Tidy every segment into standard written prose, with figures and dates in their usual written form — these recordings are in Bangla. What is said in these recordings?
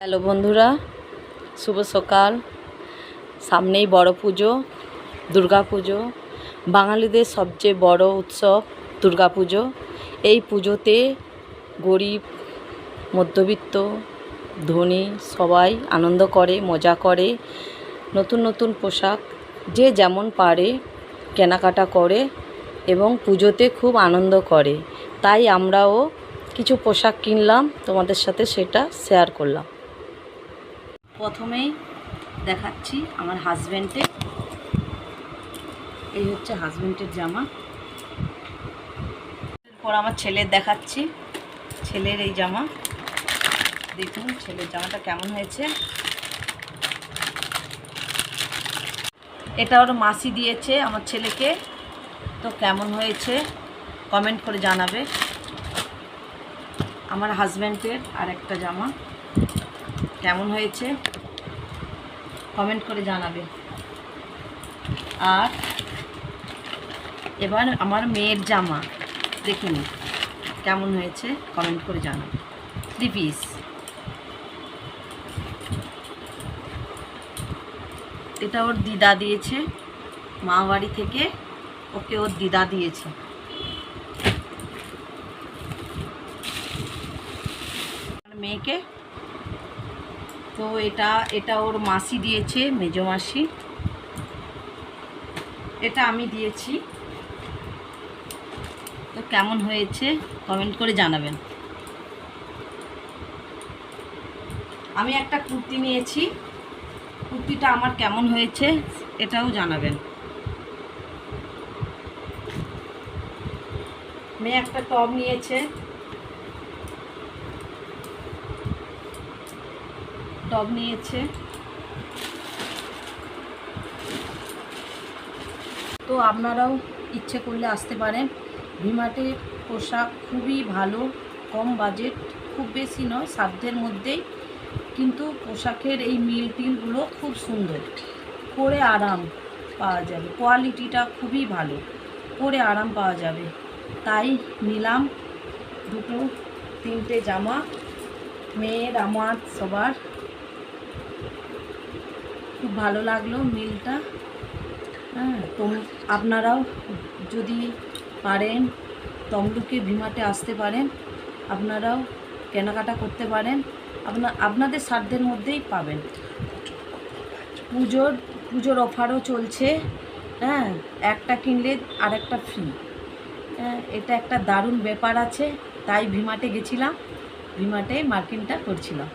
হ্যালো বন্ধুরা, শুভ সকাল। সামনেই বড় পুজো, দুর্গা পুজো। বাঙালিদের সবচেয়ে বড় উৎসব দুর্গা পুজো। এই পুজোতে গরিব, মধ্যবিত্ত, ধনী সবাই আনন্দ করে, মজা করে। নতুন নতুন পোশাক যে যেমন পারে কেনাকাটা করে এবং পুজোতে খুব আনন্দ করে। তাই আমরাও কিছু পোশাক কিনলাম, তোমাদের সাথে সেটা শেয়ার করলাম। প্রথমেই দেখাচ্ছি আমার হাজব্যান্ডের, এই হচ্ছে হাজব্যান্ডের জামা। এরপর আমার ছেলের দেখাচ্ছি, ছেলের এই জামা। দেখুন ছেলের জামাটা কেমন হয়েছে। এটা ওর মাসি দিয়েছে আমার ছেলেকে, তো কেমন হয়েছে কমেন্ট করে জানাবে। আমার হাজব্যান্ডের আর একটা জামা কেমন হয়েছে কমেন্ট করে জানাবে। আর এবার আমার মেয়ের জামা দেখুন কেমন হয়েছে কমেন্ট করে জানাবে। 3 পিস। এটা ওর দিদা দিয়েছে, মা বাড়ি থেকে ওকে ওর দিদা দিয়েছে। মেয়েকে তো এটা ওর মাসি দিয়েছে, মেজো মাসি। এটা আমি দিয়েছি, তো কেমন হয়েছে কমেন্ট করে জানাবেন। আমি একটা কুর্তি নিয়েছি, কুর্তিটা আমার কেমন হয়েছে এটাও জানাবেন। মেয়ে একটা টপ নিয়েছে, তো আপনারাও ইচ্ছে করলে আসতে পারেন। ভিমার্টের পোশাক খুবই ভালো, কম বাজেট, খুব বেশি নয়, সাধ্যের মধ্যেই। কিন্তু পোশাকের এই মিলটিলগুলো খুব সুন্দর, পরে আরাম পাওয়া যাবে, কোয়ালিটিটা খুবই ভালো, পরে আরাম পাওয়া যাবে। তাই নিলাম 2-3টে জামা, মেয়ের আমার সবার। খুব ভালো লাগলো মিলটা। তো আপনারাও যদি পারেন তমলুকে ভিমার্টে আসতে পারেন, আপনারাও কেনাকাটা করতে পারেন, আপনাদের সাধ্যের মধ্যেই পাবেন। পুজোর অফারও চলছে, একটা কিনলে আরেকটা ফ্রি। এটা একটা দারুণ ব্যাপার আছে, তাই ভিমার্টে গেছিলাম, ভিমার্টে মার্কেটিংটা করছিলাম।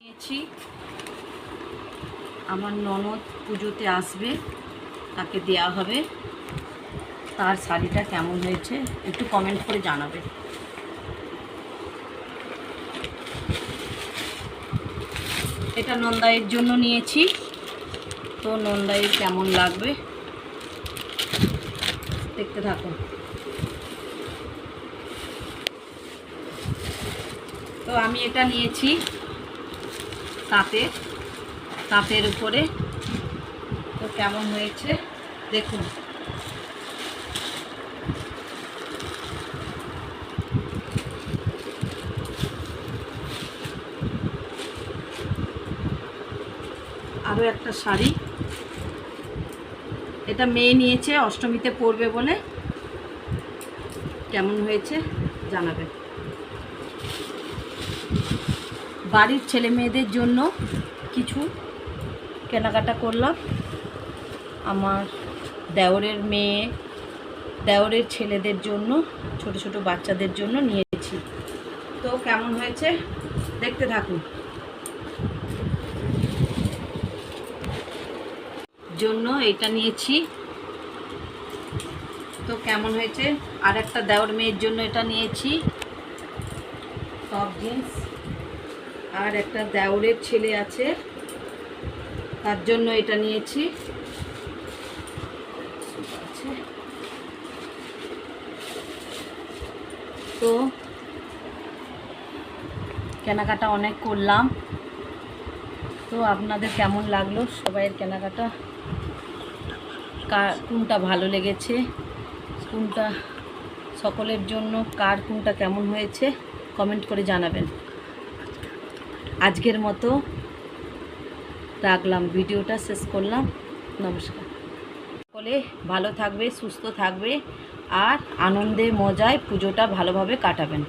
নিয়েছি আমার ননদ পুজোতে আসবে, তাকে দেয়া হবে, তার শাড়িটা কেমন হয়েছে একটু কমেন্ট করে জানাবে। এটা নন্দাইয়ের জন্য নিয়েছি, তো নন্দাইয়ের কেমন লাগবে দেখতে থাকুন। তো আমি এটা নিয়েছি তাঁতের উপরে, তো কেমন হয়েছে দেখুন। আরও একটা শাড়ি, এটা মেয়ে নিয়েছে অষ্টমীতে পরবে বলে, কেমন হয়েছে জানাবে। বাড়ির ছেলে মেয়েদের জন্য কিছু কেনাকাটা করলাম, আমার দেওরের ছেলেদের জন্য, ছোট ছোট বাচ্চাদের জন্য নিয়েছি। তো কেমন হয়েছে দেখতে থাকুন। জন্য এটা নিয়েছি, তো কেমন হয়েছে। আর একটা দেওর মেয়ের জন্য এটা নিয়েছি, টপ জিন্স। আর একটা দেওরের ছেলে আছে, তার জন্য এটা নিয়েছি। তো কেনাকাটা অনেক করলাম, তো আপনাদের কেমন লাগলো সবাইয়ের কেনাকাটা, কোনটা ভালো লেগেছে, কোনটা সকলের জন্য, কোনটা কেমন হয়েছে কমেন্ট করে জানাবেন। আজকের মতো রাখলাম, ভিডিওটা শেষ করলাম। নমস্কার। সকলে ভালো থাকবে, সুস্থ থাকবে আর আনন্দে মজায় পুজোটা ভালোভাবে কাটাবেন।